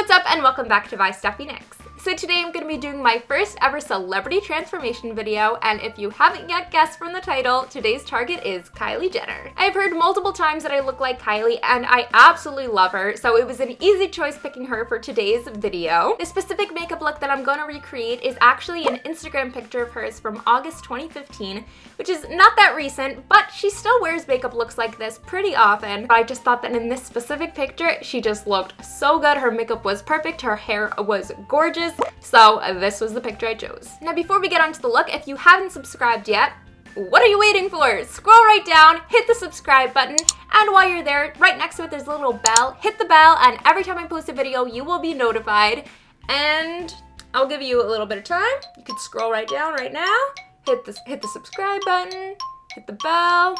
what's up and welcome back to ByStephieNics. So today I'm going to be doing my first ever celebrity transformation video, and if you haven't yet guessed from the title, today's target is Kylie Jenner. I've heard multiple times that I look like Kylie and I absolutely love her, so it was an easy choice picking her for today's video. The specific makeup look that I'm going to recreate is actually an Instagram picture of hers from August 2015, which is not that recent, but she still wears makeup looks like this pretty often. But I just thought that in this specific picture, she just looked so good. Her makeup was perfect, her hair was gorgeous. So this was the picture I chose. Now before we get onto the look, if you haven't subscribed yet, what are you waiting for? Scroll right down, hit the subscribe button, and while you're there, right next to it there's a little bell. Hit the bell, and every time I post a video, you will be notified. And I'll give you a little bit of time. You can scroll right down right now, hit the subscribe button, hit the bell.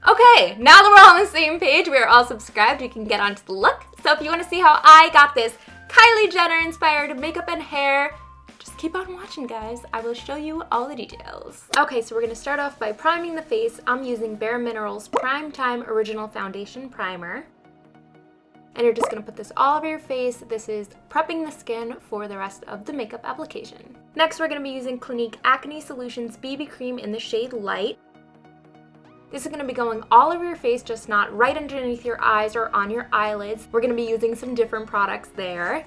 Okay, now that we're all on the same page, we are all subscribed, we can get onto the look. So if you want to see how I got this Kylie Jenner inspired makeup and hair, just keep on watching, guys. I will show you all the details. Okay, so we're going to start off by priming the face. I'm using Bare Minerals Prime Time Original Foundation Primer. And you're just going to put this all over your face. This is prepping the skin for the rest of the makeup application. Next, we're going to be using Clinique Acne Solutions BB Cream in the shade Light. This is going to be going all over your face, just not right underneath your eyes or on your eyelids. We're going to be using some different products there.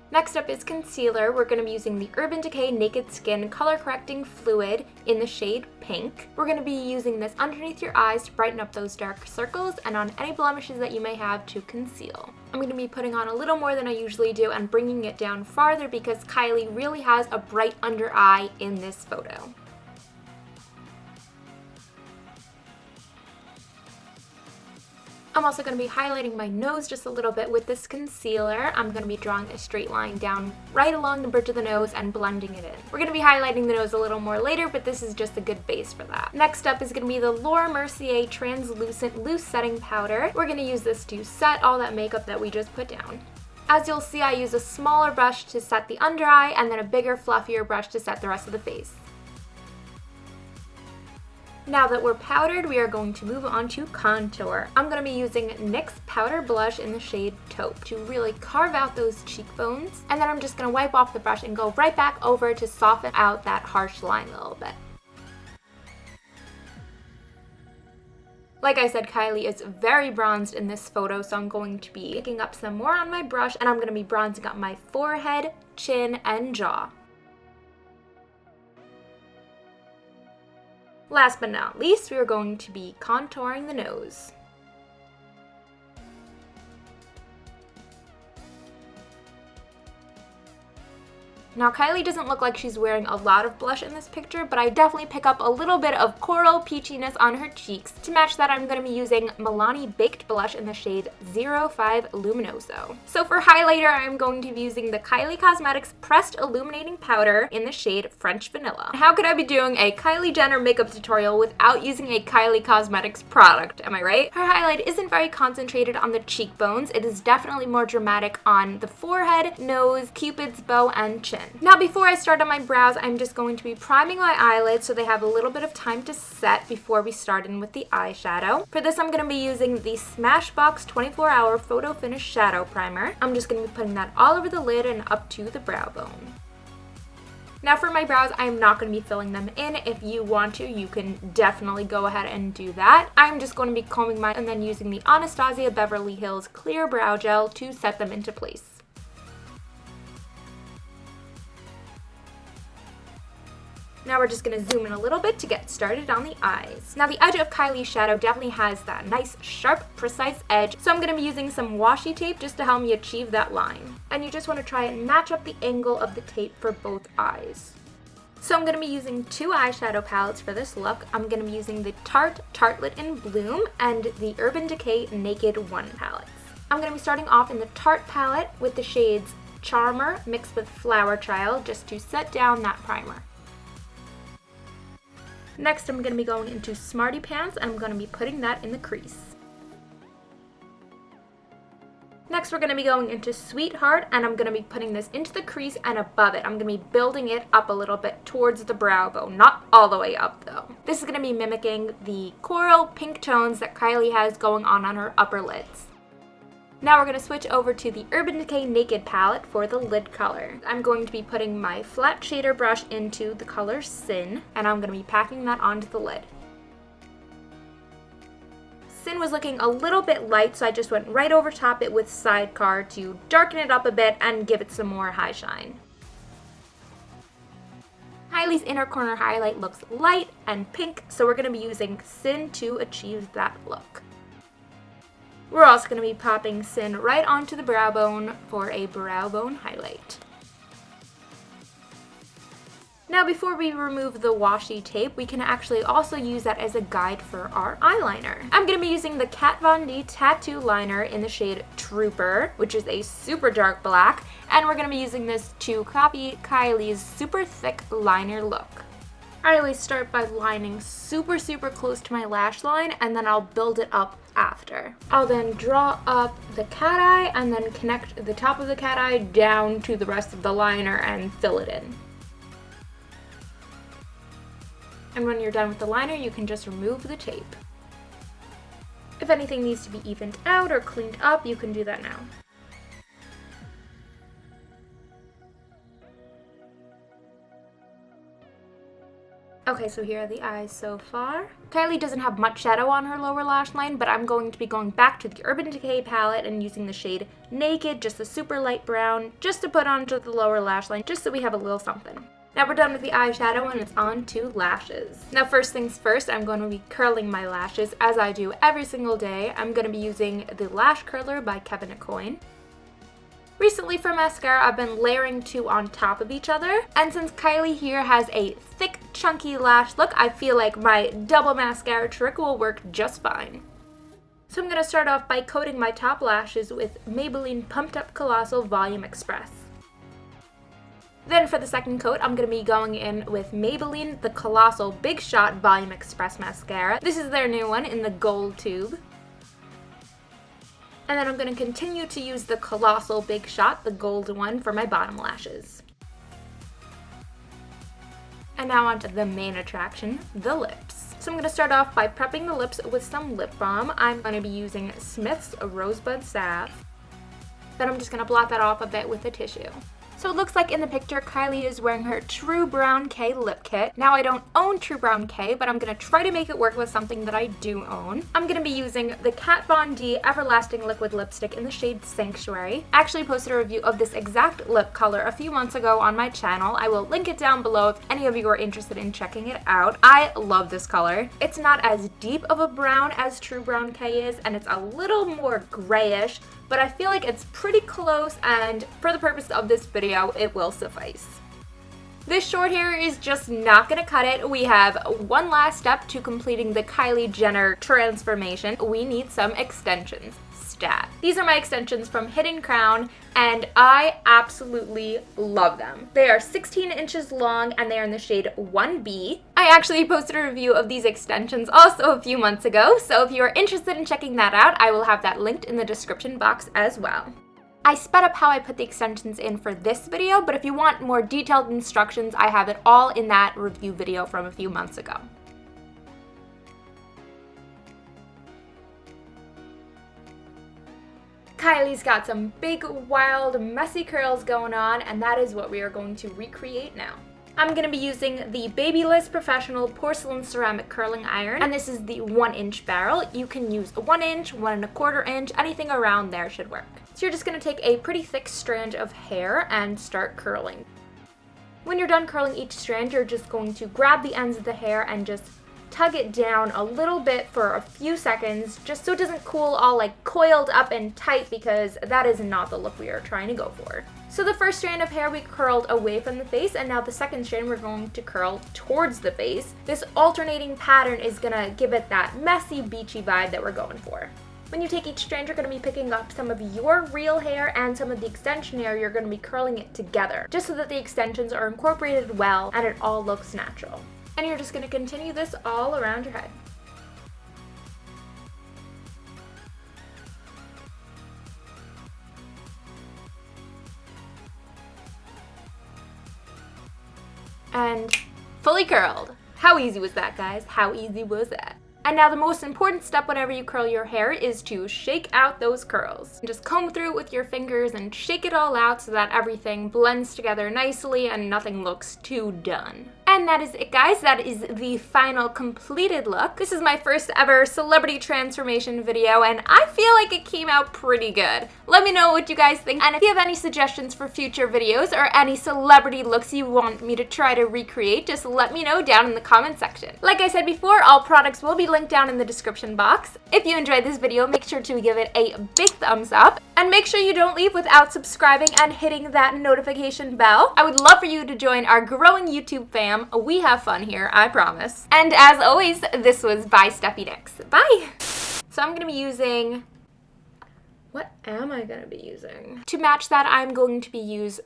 Next up is concealer. We're going to be using the Urban Decay Naked Skin Color Correcting Fluid in the shade Pink. We're going to be using this underneath your eyes to brighten up those dark circles and on any blemishes that you may have to conceal. I'm going to be putting on a little more than I usually do and bringing it down farther because Kylie really has a bright under eye in this photo. I'm also going to be highlighting my nose just a little bit with this concealer. I'm going to be drawing a straight line down right along the bridge of the nose and blending it in. We're going to be highlighting the nose a little more later, but this is just a good base for that. Next up is going to be the Laura Mercier Translucent Loose Setting Powder. We're going to use this to set all that makeup that we just put down. As you'll see, I use a smaller brush to set the under eye and then a bigger, fluffier brush to set the rest of the face. Now that we're powdered, we are going to move on to contour. I'm going to be using NYX Powder Blush in the shade Taupe to really carve out those cheekbones. And then I'm just going to wipe off the brush and go right back over to soften out that harsh line a little bit. Like I said, Kylie is very bronzed in this photo, so I'm going to be picking up some more on my brush and I'm going to be bronzing up my forehead, chin, and jaw. Last but not least, we are going to be contouring the nose. Now, Kylie doesn't look like she's wearing a lot of blush in this picture, but I definitely pick up a little bit of coral peachiness on her cheeks. To match that, I'm going to be using Milani Baked Blush in the shade 05 Luminoso. So for highlighter, I'm going to be using the Kylie Cosmetics Pressed Illuminating Powder in the shade French Vanilla. How could I be doing a Kylie Jenner makeup tutorial without using a Kylie Cosmetics product, am I right? Her highlight isn't very concentrated on the cheekbones. It is definitely more dramatic on the forehead, nose, cupid's bow, and chin. Now before I start on my brows, I'm just going to be priming my eyelids so they have a little bit of time to set before we start in with the eyeshadow. For this, I'm going to be using the Smashbox 24-Hour Photo Finish Shadow Primer. I'm just going to be putting that all over the lid and up to the brow bone. Now for my brows, I'm not going to be filling them in. If you want to, you can definitely go ahead and do that. I'm just going to be combing mine and then using the Anastasia Beverly Hills Clear Brow Gel to set them into place. Now we're just going to zoom in a little bit to get started on the eyes. Now the edge of Kylie's shadow definitely has that nice, sharp, precise edge, so I'm going to be using some washi tape just to help me achieve that line. And you just want to try and match up the angle of the tape for both eyes. So I'm going to be using two eyeshadow palettes for this look. I'm going to be using the Tarte Tartelette in Bloom and the Urban Decay Naked One palettes. I'm going to be starting off in the Tarte palette with the shades Charmer mixed with Flower Child just to set down that primer. Next, I'm going to be going into Smarty Pants and I'm going to be putting that in the crease. Next, we're going to be going into Sweetheart, and I'm going to be putting this into the crease and above it. I'm going to be building it up a little bit towards the brow bone, not all the way up though. This is going to be mimicking the coral pink tones that Kylie has going on her upper lids. Now we're going to switch over to the Urban Decay Naked palette for the lid color. I'm going to be putting my flat shader brush into the color Sin, and I'm going to be packing that onto the lid. Sin was looking a little bit light, so I just went right over top it with Sidecar to darken it up a bit and give it some more high shine. Kylie's inner corner highlight looks light and pink, so we're going to be using Sin to achieve that look. We're also going to be popping Sin right onto the brow bone for a brow bone highlight. Now before we remove the washi tape, we can actually also use that as a guide for our eyeliner. I'm going to be using the Kat Von D Tattoo Liner in the shade Trooper, which is a super dark black, and we're going to be using this to copy Kylie's super thick liner look. I always start by lining super close to my lash line, and then I'll build it up after. I'll then draw up the cat eye and then connect the top of the cat eye down to the rest of the liner and fill it in. And when you're done with the liner, you can just remove the tape. If anything needs to be evened out or cleaned up, you can do that now. Okay, so here are the eyes so far. Kylie doesn't have much shadow on her lower lash line, but I'm going to be going back to the Urban Decay palette and using the shade Naked, just a super light brown, just to put onto the lower lash line, just so we have a little something. Now we're done with the eyeshadow and it's on to lashes. Now first things first, I'm going to be curling my lashes as I do every single day. I'm going to be using the Lash Curler by Kevyn Aucoin. Recently for mascara, I've been layering two on top of each other, and since Kylie here has a thick, chunky lash look, I feel like my double mascara trick will work just fine. So I'm going to start off by coating my top lashes with Maybelline Pumped Up Colossal Volume Express. Then for the second coat, I'm going to be going in with Maybelline the Colossal Big Shot Volume Express Mascara. This is their new one in the gold tube. And then I'm going to continue to use the Colossal Big Shot, the gold one, for my bottom lashes. And now onto the main attraction, the lips. So I'm going to start off by prepping the lips with some lip balm. I'm going to be using Smith's Rosebud Salve. Then I'm just going to blot that off a bit with a tissue. So it looks like in the picture, Kylie is wearing her True Brown K lip kit. Now I don't own True Brown K, but I'm going to try to make it work with something that I do own. I'm going to be using the Kat Von D Everlasting Liquid Lipstick in the shade Sanctuary. I actually posted a review of this exact lip color a few months ago on my channel. I will link it down below if any of you are interested in checking it out. I love this color. It's not as deep of a brown as True Brown K is, and it's a little more grayish, but I feel like it's pretty close, and for the purpose of this video, it will suffice. This short hair is just not gonna cut it. We have one last step to completing the Kylie Jenner transformation. We need some extensions. Stat. These are my extensions from Hidden Crown, and I absolutely love them. They are 16 inches long, and they are in the shade 1B. I actually posted a review of these extensions also a few months ago, so if you are interested in checking that out, I will have that linked in the description box as well. I sped up how I put the extensions in for this video, but if you want more detailed instructions, I have it all in that review video from a few months ago. Kylie's got some big, wild, messy curls going on, and that is what we are going to recreate now. I'm going to be using the Babyliss Professional Porcelain Ceramic Curling Iron, and this is the 1-inch barrel. You can use a 1 inch, 1 1/4 inch, anything around there should work. So you're just going to take a pretty thick strand of hair and start curling. When you're done curling each strand, you're just going to grab the ends of the hair and just tug it down a little bit for a few seconds, just so it doesn't cool all like coiled up and tight, because that is not the look we are trying to go for. So the first strand of hair we curled away from the face, and now the second strand we're going to curl towards the face. This alternating pattern is gonna give it that messy, beachy vibe that we're going for. When you take each strand, you're going to be picking up some of your real hair and some of the extension hair. You're going to be curling it together, just so that the extensions are incorporated well and it all looks natural. And you're just going to continue this all around your head. and fully curled. How easy was that, guys? How easy was that? And now the most important step whenever you curl your hair is to shake out those curls. Just comb through it with your fingers and shake it all out so that everything blends together nicely and nothing looks too done. And that is it, guys. That is the final completed look. This is my first ever celebrity transformation video, and I feel like it came out pretty good. Let me know what you guys think, and if you have any suggestions for future videos or any celebrity looks you want me to try to recreate, just let me know down in the comment section. Like I said before, all products will be linked down in the description box. If you enjoyed this video, make sure to give it a big thumbs up, and make sure you don't leave without subscribing and hitting that notification bell. I would love for you to join our growing YouTube fam. We have fun here, I promise. And as always, this was ByStephieNics. Bye! So I'm gonna be using... What am I gonna be using? To match that, I'm going to use...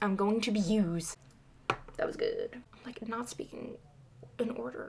That was good. Like, not speaking in order.